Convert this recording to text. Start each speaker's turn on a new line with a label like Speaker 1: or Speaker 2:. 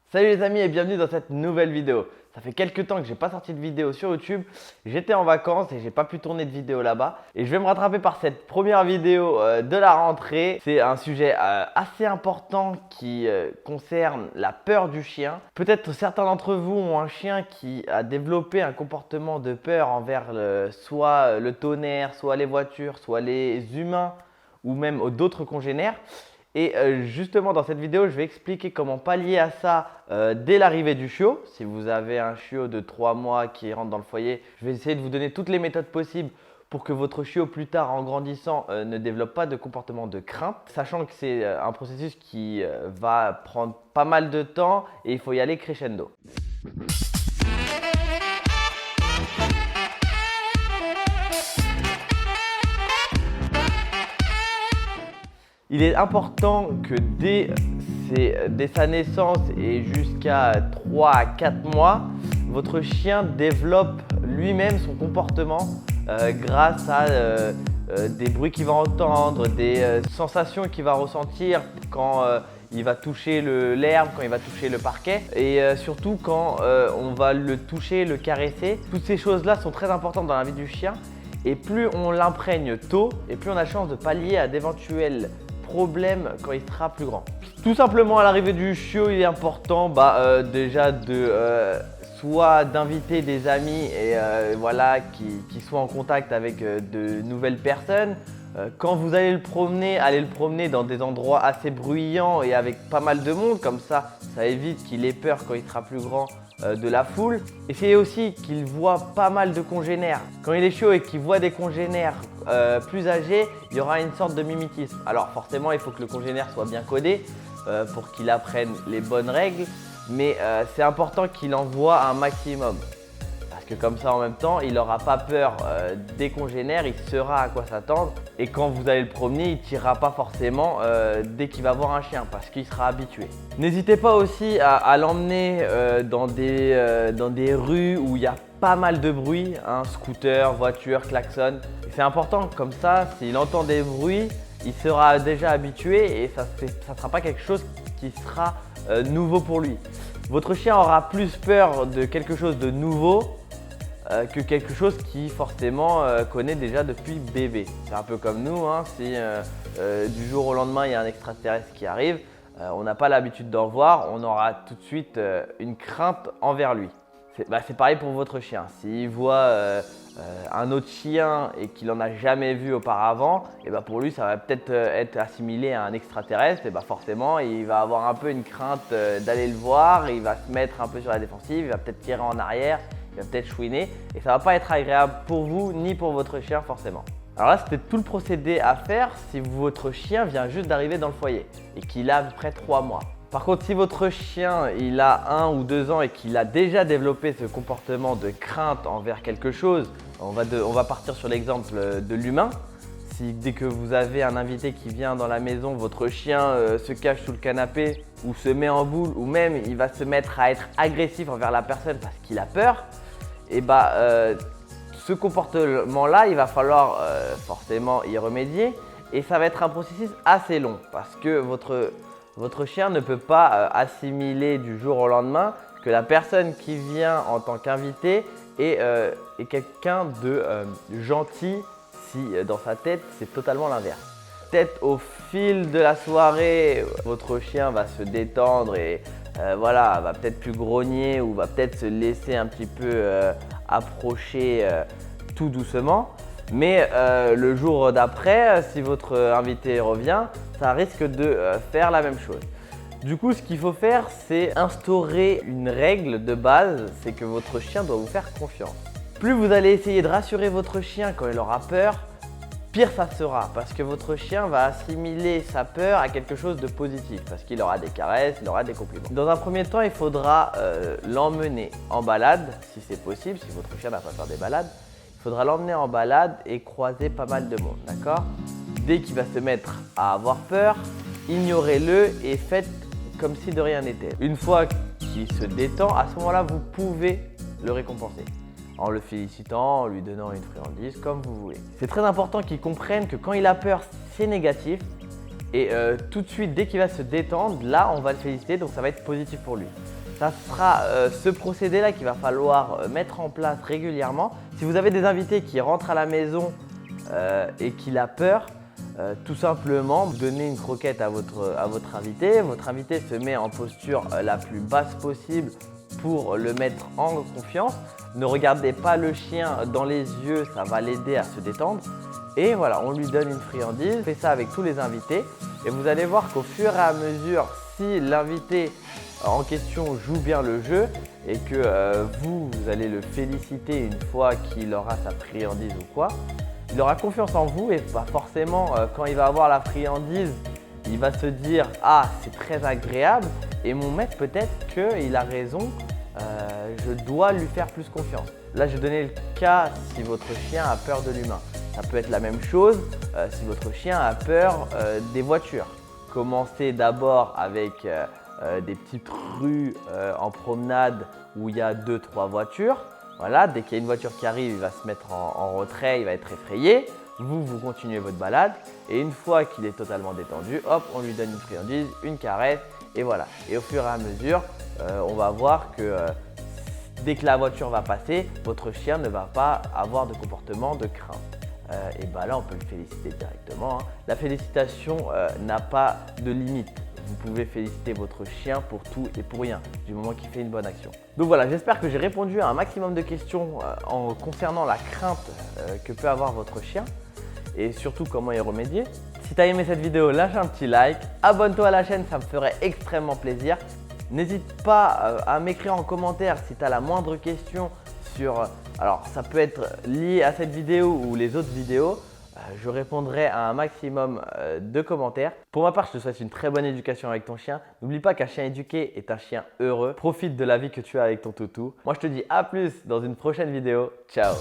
Speaker 1: Salut les amis et bienvenue dans cette nouvelle vidéo. Ça fait quelques temps que j'ai pas sorti de vidéo sur YouTube. J'étais en vacances et j'ai pas pu tourner de vidéo là-bas. Et je vais me rattraper par cette première vidéo de la rentrée. C'est un sujet assez important qui concerne la peur du chien. Peut-être certains d'entre vous ont un chien qui a développé un comportement de peur envers soit le tonnerre, soit les voitures, soit les humains ou même d'autres congénères. Et justement dans cette vidéo, je vais expliquer comment pallier à ça dès l'arrivée du chiot. Si vous avez un chiot de 3 mois qui rentre dans le foyer, je vais essayer de vous donner toutes les méthodes possibles pour que votre chiot plus tard en grandissant ne développe pas de comportement de crainte. Sachant que c'est un processus qui va prendre pas mal de temps et il faut y aller crescendo. Il est important que dès sa naissance et jusqu'à 3 à 4 mois, votre chien développe lui-même son comportement grâce à des bruits qu'il va entendre, des sensations qu'il va ressentir quand il va toucher l'herbe, quand il va toucher le parquet et surtout quand on va le toucher, le caresser. Toutes ces choses-là sont très importantes dans la vie du chien et plus on l'imprègne tôt et plus on a de chance de pallier à d'éventuels problème quand il sera plus grand. Tout simplement à l'arrivée du chiot, il est important déjà soit d'inviter des amis et voilà, qui soient en contact avec de nouvelles personnes. Quand vous allez le promener dans des endroits assez bruyants et avec pas mal de monde, comme ça évite qu'il ait peur quand il sera plus grand de la foule. Essayez aussi qu'il voit pas mal de congénères. Quand il est chiot et qu'il voit des congénères plus âgés, il y aura une sorte de mimétisme. Alors forcément, il faut que le congénère soit bien codé pour qu'il apprenne les bonnes règles, mais c'est important qu'il en voit un maximum. Parce que comme ça, en même temps, il n'aura pas peur des congénères, il saura à quoi s'attendre. Et quand vous allez le promener, il ne tirera pas forcément dès qu'il va voir un chien parce qu'il sera habitué. N'hésitez pas aussi à l'emmener dans des rues où il y a pas mal de bruit, scooter, voiture, klaxon. C'est important, comme ça, s'il entend des bruits, il sera déjà habitué et ça ne sera pas quelque chose qui sera nouveau pour lui. Votre chien aura plus peur de quelque chose de nouveau que quelque chose qui forcément connaît déjà depuis bébé. C'est un peu comme nous, si du jour au lendemain il y a un extraterrestre qui arrive, on n'a pas l'habitude d'en voir, on aura tout de suite une crainte envers lui. C'est pareil pour votre chien. S'il voit un autre chien et qu'il n'en a jamais vu auparavant, et pour lui ça va peut-être être assimilé à un extraterrestre, et forcément il va avoir un peu une crainte d'aller le voir, il va se mettre un peu sur la défensive, il va peut-être tirer en arrière, il va peut-être chouiner et ça ne va pas être agréable pour vous ni pour votre chien forcément. Alors là, c'était tout le procédé à faire si votre chien vient juste d'arriver dans le foyer et qu'il a à peu près 3 mois. Par contre, si votre chien il a 1 ou 2 ans et qu'il a déjà développé ce comportement de crainte envers quelque chose, on va partir sur l'exemple de l'humain. Si dès que vous avez un invité qui vient dans la maison, votre chien se cache sous le canapé ou se met en boule ou même il va se mettre à être agressif envers la personne parce qu'il a peur, et ce comportement-là, il va falloir forcément y remédier et ça va être un processus assez long parce que votre chien ne peut pas assimiler du jour au lendemain que la personne qui vient en tant qu'invité est quelqu'un de gentil si dans sa tête c'est totalement l'inverse. Peut-être au fil de la soirée, votre chien va se détendre et va peut-être plus grogner ou va peut-être se laisser un petit peu approcher tout doucement. Mais le jour d'après, si votre invité revient, ça risque de faire la même chose. Du coup, ce qu'il faut faire, c'est instaurer une règle de base, c'est que votre chien doit vous faire confiance. Plus vous allez essayer de rassurer votre chien quand il aura peur, pire ça sera parce que votre chien va assimiler sa peur à quelque chose de positif parce qu'il aura des caresses, il aura des compliments. Dans un premier temps, il faudra l'emmener en balade si c'est possible, si votre chien n'a pas peur des balades. Il faudra l'emmener en balade et croiser pas mal de monde, d'accord? Dès qu'il va se mettre à avoir peur, ignorez-le et faites comme si de rien n'était. Une fois qu'il se détend, à ce moment-là, vous pouvez le récompenser en le félicitant, en lui donnant une friandise, comme vous voulez. C'est très important qu'il comprenne que quand il a peur, c'est négatif Et tout de suite, dès qu'il va se détendre, là, on va le féliciter, donc ça va être positif pour lui. Ça sera ce procédé-là qu'il va falloir mettre en place régulièrement. Si vous avez des invités qui rentrent à la maison et qu'il a peur, tout simplement, donnez une croquette à votre invité. Votre invité se met en posture la plus basse possible pour le mettre en confiance. Ne regardez pas le chien dans les yeux, ça va l'aider à se détendre. Et voilà, on lui donne une friandise. Faites ça avec tous les invités et vous allez voir qu'au fur et à mesure, si l'invité en question joue bien le jeu et que vous allez le féliciter une fois qu'il aura sa friandise ou quoi, il aura confiance en vous et pas forcément quand il va avoir la friandise, il va se dire « Ah, c'est très agréable et mon maître peut-être qu'il a raison, je dois lui faire plus confiance. » Là, j'ai donné le cas si votre chien a peur de l'humain. Ça peut être la même chose si votre chien a peur des voitures. Commencez d'abord avec des petites rues en promenade où il y a 2-3 voitures. Voilà, dès qu'il y a une voiture qui arrive, il va se mettre en retrait, il va être effrayé. Vous continuez votre balade et une fois qu'il est totalement détendu, hop, on lui donne une friandise, une caresse et voilà. Et au fur et à mesure, on va voir que dès que la voiture va passer, votre chien ne va pas avoir de comportement de crainte. Et bah là, on peut le féliciter directement. La félicitation n'a pas de limite. Vous pouvez féliciter votre chien pour tout et pour rien, du moment qu'il fait une bonne action. Donc voilà, j'espère que j'ai répondu à un maximum de questions concernant la crainte que peut avoir votre chien et surtout comment y remédier. Si tu as aimé cette vidéo, lâche un petit like, abonne-toi à la chaîne, ça me ferait extrêmement plaisir. N'hésite pas à m'écrire en commentaire si tu as la moindre question sur… Alors ça peut être lié à cette vidéo ou les autres vidéos. Je répondrai à un maximum de commentaires. Pour ma part, je te souhaite une très bonne éducation avec ton chien. N'oublie pas qu'un chien éduqué est un chien heureux. Profite de la vie que tu as avec ton toutou. Moi, je te dis à plus dans une prochaine vidéo. Ciao!